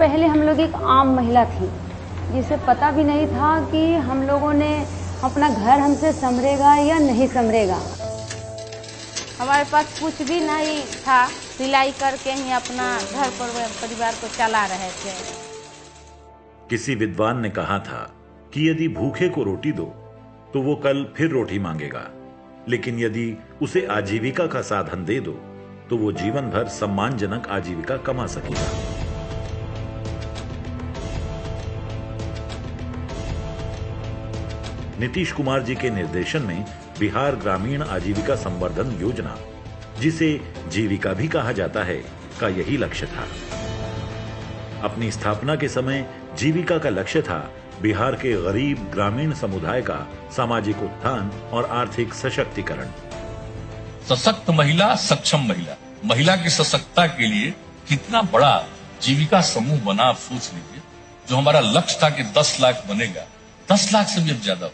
पहले हम लोग एक आम महिला थी जिसे पता भी नहीं था कि हम लोगों ने अपना घर हमसे संभरेगा या नहीं संभरेगा। हमारे पास कुछ भी नहीं था, सिलाई करके ही अपना घर परिवार को चला रहे थे। किसी विद्वान ने कहा था कि यदि भूखे को रोटी दो तो वो कल फिर रोटी मांगेगा, लेकिन यदि उसे आजीविका का साधन दे दो तो वो जीवन भर सम्मानजनक आजीविका कमा सकेगा। नीतीश कुमार जी के निर्देशन में बिहार ग्रामीण आजीविका संवर्धन योजना, जिसे जीविका भी कहा जाता है, का यही लक्ष्य था। अपनी स्थापना के समय जीविका का लक्ष्य था बिहार के गरीब ग्रामीण समुदाय का सामाजिक उत्थान और आर्थिक सशक्तिकरण। सशक्त महिला, सक्षम महिला, महिला की सशक्तता के लिए कितना बड़ा जीविका समूह बना, आप सोच लीजिए। जो हमारा लक्ष्य था कि 10 लाख बनेगा, 10 लाख से भी अब ज्यादा,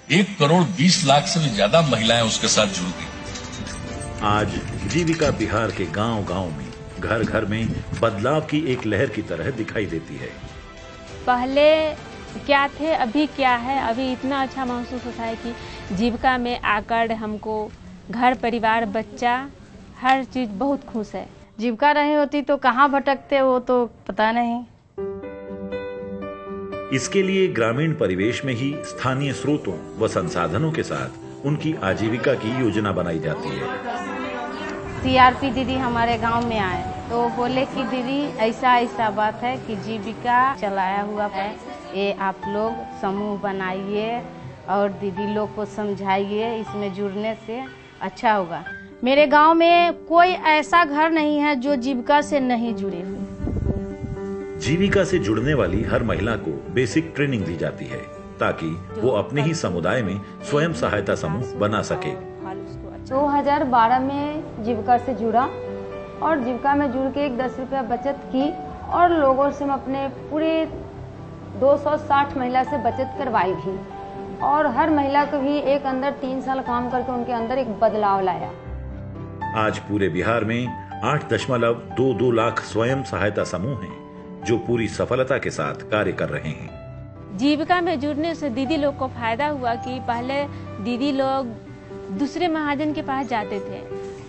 1,20,00,000 से भी ज्यादा महिलाएं उसके साथ जुड़ गई। आज जीविका बिहार के गांव-गांव में, घर घर में बदलाव की एक लहर की तरह दिखाई देती है। पहले क्या थे, अभी क्या है। अभी इतना अच्छा महसूस होता है कि जीविका में आकर हमको घर परिवार बच्चा हर चीज बहुत खुश है। जीविका नहीं होती तो कहाँ भटकते वो तो पता नहीं। इसके लिए ग्रामीण परिवेश में ही स्थानीय स्रोतों व संसाधनों के साथ उनकी आजीविका की योजना बनाई जाती है। CRP दीदी हमारे गांव में आए तो बोले कि दीदी ऐसा ऐसा बात है कि जीविका चलाया हुआ है, ये आप लोग समूह बनाइए और दीदी लोग को समझाइए, इसमें जुड़ने से अच्छा होगा। मेरे गांव में कोई ऐसा घर नहीं है जो जीविका से नहीं जुड़े हुए। जीविका से जुड़ने वाली हर महिला को बेसिक ट्रेनिंग दी जाती है ताकि वो अपने ही समुदाय में स्वयं सहायता समूह बना सके। 2012 में जीविका से जुड़ा और जीविका में जुड़ के एक 10 रुपया बचत की और लोगों से हम अपने पूरे 260 महिला से बचत करवाई भी और हर महिला को भी एक अंदर 3 साल काम करके उनके अंदर एक बदलाव लाया। आज पूरे बिहार में 8.22 लाख स्वयं सहायता समूह हैं जो पूरी सफलता के साथ कार्य कर रहे हैं। जीविका में जुड़ने से दीदी लोग को फायदा हुआ कि पहले दीदी लोग दूसरे महाजन के पास जाते थे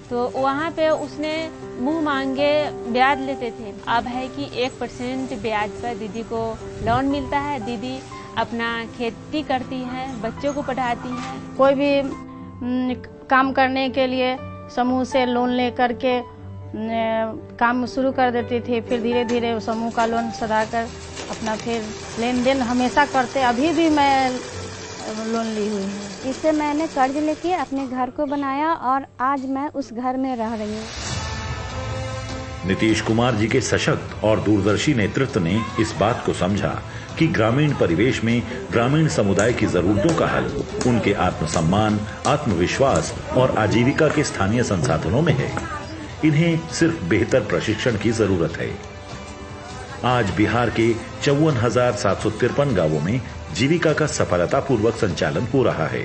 तो वहाँ पे उसने मुंह मांगे ब्याज लेते थे। अब है कि 1% ब्याज पर दीदी को लोन मिलता है। दीदी अपना खेती करती है, बच्चों को पढ़ाती है। कोई भी काम करने के लिए समूह से लोन ले करके काम शुरू कर देती थी, फिर धीरे धीरे समूह का लोन सदा कर अपना फिर लेन देन हमेशा करते। अभी भी मैं लोन ली हुई हूँ। इससे मैंने कर्ज लेके अपने घर को बनाया और आज मैं उस घर में रह रही हूँ। नीतीश कुमार जी के सशक्त और दूरदर्शी नेतृत्व ने इस बात को समझा कि ग्रामीण परिवेश में ग्रामीण समुदाय की जरूरतों का हल उनके आत्मसम्मान, आत्मविश्वास और आजीविका के स्थानीय संसाधनों में है। इन्हें सिर्फ बेहतर प्रशिक्षण की जरूरत है। आज बिहार के 54,753 गांवों में जीविका का सफलतापूर्वक संचालन हो रहा है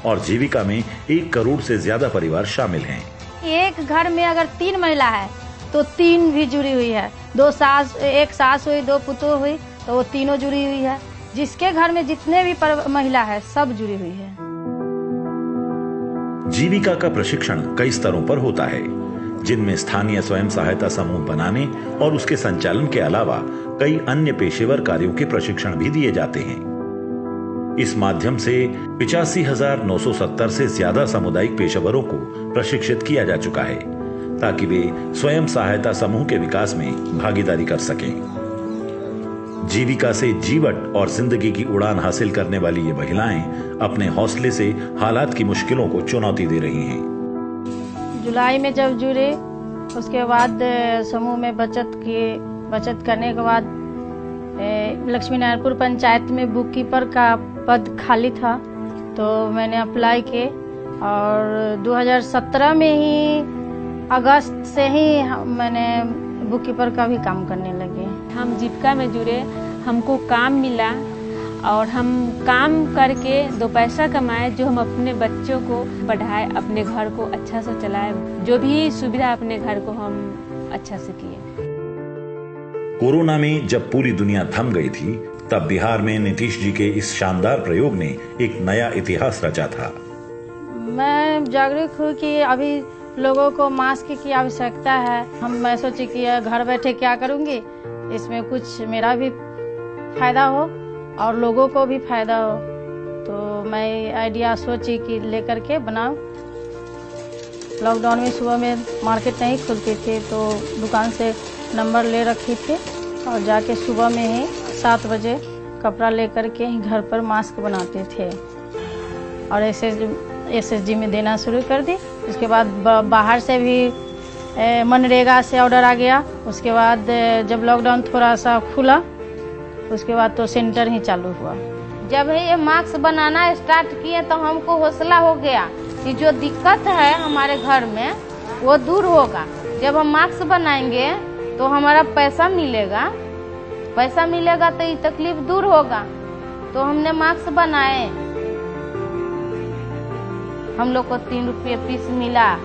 और जीविका में 1 करोड़ से ज्यादा परिवार शामिल हैं। एक घर में अगर 3 महिला है तो 3 भी जुड़ी हुई है। एक सास हुई, 2 पुतोह हुई तो वो तीनों जुड़ी हुई है। जिसके घर में जितने भी महिला है सब जुड़ी हुई है। जीविका का प्रशिक्षण कई स्तरों पर होता है, जिनमें स्थानीय स्वयं सहायता समूह बनाने और उसके संचालन के अलावा कई अन्य पेशेवर कार्यों के प्रशिक्षण भी दिए जाते हैं। इस माध्यम से 85,970 से ज्यादा सामुदायिक पेशेवरों को प्रशिक्षित किया जा चुका है ताकि वे स्वयं सहायता समूह के विकास में भागीदारी कर सकें। जीविका से जीवट और जिंदगी की उड़ान हासिल करने वाली ये महिलाएं अपने हौसले से हालात की मुश्किलों को चुनौती दे रही हैं। जुलाई में जब जुड़े उसके बाद समूह में बचत करने के बाद लक्ष्मी नारायणपुर पंचायत में बुक कीपर का पद खाली था तो मैंने अप्लाई किए और 2017 में ही अगस्त से ही मैंने बुक कीपर का भी काम करने लगे। हम जीविका में जुड़े, हमको काम मिला और हम काम करके 2 पैसा कमाए जो हम अपने बच्चों को पढ़ाए, अपने घर को अच्छा से चलाए, जो भी सुविधा अपने घर को हम अच्छा से किए। कोरोना में जब पूरी दुनिया थम गई थी, तब बिहार में नीतीश जी के इस शानदार प्रयोग ने एक नया इतिहास रचा था। मैं जागरूक हूँ कि अभी लोगों को मास्क की आवश्यकता है। मैं सोची कि घर बैठे क्या करूँगी, इसमें कुछ मेरा भी फायदा हो और लोगों को भी फायदा हो, तो मैं आइडिया सोची कि लेकर के बनाऊं। लॉकडाउन में सुबह में मार्केट नहीं खुलती थी, तो दुकान से नंबर ले रखी थी और जाके सुबह में ही 7 बजे कपड़ा लेकर के ही घर पर मास्क बनाते थे और SSG में देना शुरू कर दी। उसके बाद बाहर से भी मनरेगा से ऑर्डर आ गया। उसके बाद जब लॉकडाउन थोड़ा सा खुला, उसके बाद तो सेंटर ही चालू हुआ। जब ये मास्क बनाना स्टार्ट किए तो हमको हौसला हो गया कि जो दिक्कत है हमारे घर में वो दूर होगा। जब हम मास्क बनाएंगे तो हमारा पैसा मिलेगा तो ये तकलीफ दूर होगा। तो हमने मास्क बनाए, हम लोग को 3 रुपये पीस मिला।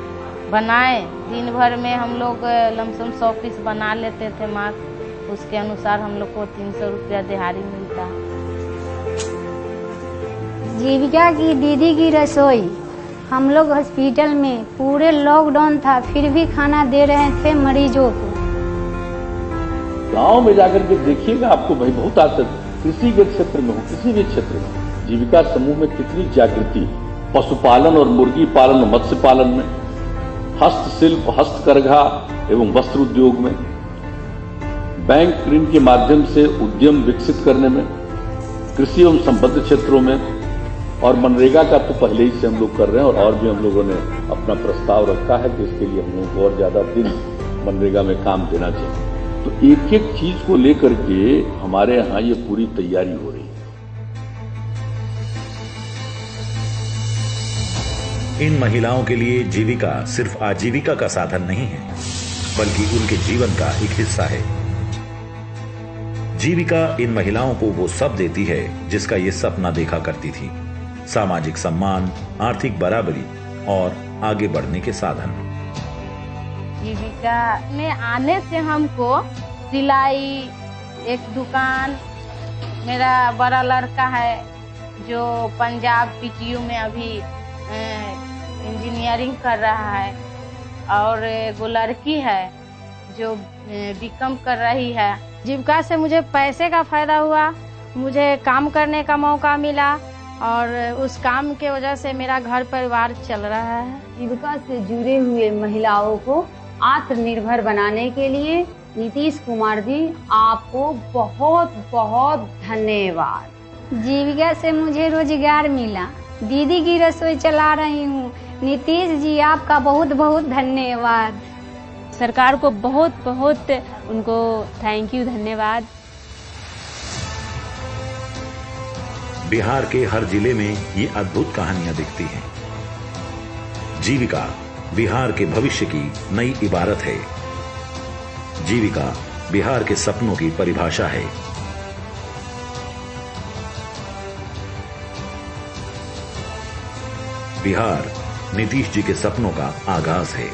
बनाए दिन भर में हम लोग लमसम 100 पीस बना लेते थे मास्क। उसके अनुसार हम लोग को 300 रुपया दिहाड़ी मिलता। जीविका की दीदी की रसोई, हम लोग हॉस्पिटल में पूरे लॉकडाउन था, फिर भी खाना दे रहे थे मरीजों को। गांव में जाकर के देखिएगा, आपको भाई बहुत आदत, कृषि के क्षेत्र में हो, किसी भी क्षेत्र में जीविका समूह में कितनी जागृति, पशुपालन और मुर्गी पालन, मत्स्य पालन में, हस्तशिल्प, हस्तकरघा एवं वस्त्र उद्योग में, बैंक ऋण के माध्यम से उद्यम विकसित करने में, कृषि एवं संबद्ध क्षेत्रों में, और मनरेगा का तो पहले ही से हम लोग कर रहे हैं और भी हम लोगों ने अपना प्रस्ताव रखा है कि इसके लिए हम लोगों को और ज्यादा दिन मनरेगा में काम देना चाहिए। तो एक एक चीज को लेकर के हमारे यहाँ ये पूरी तैयारी हो रही है। इन महिलाओं के लिए जीविका सिर्फ आजीविका का साधन नहीं है, बल्कि उनके जीवन का एक हिस्सा है। जीविका इन महिलाओं को वो सब देती है जिसका ये सपना देखा करती थी: सामाजिक सम्मान, आर्थिक बराबरी और आगे बढ़ने के साधन। जीविका में आने से हमको सिलाई, एक दुकान, मेरा बड़ा लड़का है जो पंजाब PTU में अभी इंजीनियरिंग कर रहा है, और वो लड़की है जो BCom कर रही है। जीविका से मुझे पैसे का फायदा हुआ, मुझे काम करने का मौका मिला और उस काम के वजह से मेरा घर परिवार चल रहा है। जीविका से जुड़े हुए महिलाओं को आत्मनिर्भर बनाने के लिए नीतीश कुमार जी, आपको बहुत बहुत धन्यवाद। जीविका से मुझे रोजगार मिला, दीदी की रसोई चला रही हूँ। नीतीश जी, आपका बहुत बहुत धन्यवाद। सरकार को बहुत बहुत उनको थैंक यू, धन्यवाद। बिहार के हर जिले में ये अद्भुत कहानियां दिखती हैं। जीविका बिहार के भविष्य की नई इबारत है। जीविका बिहार के सपनों की परिभाषा है। बिहार नीतीश जी के सपनों का आगाज है।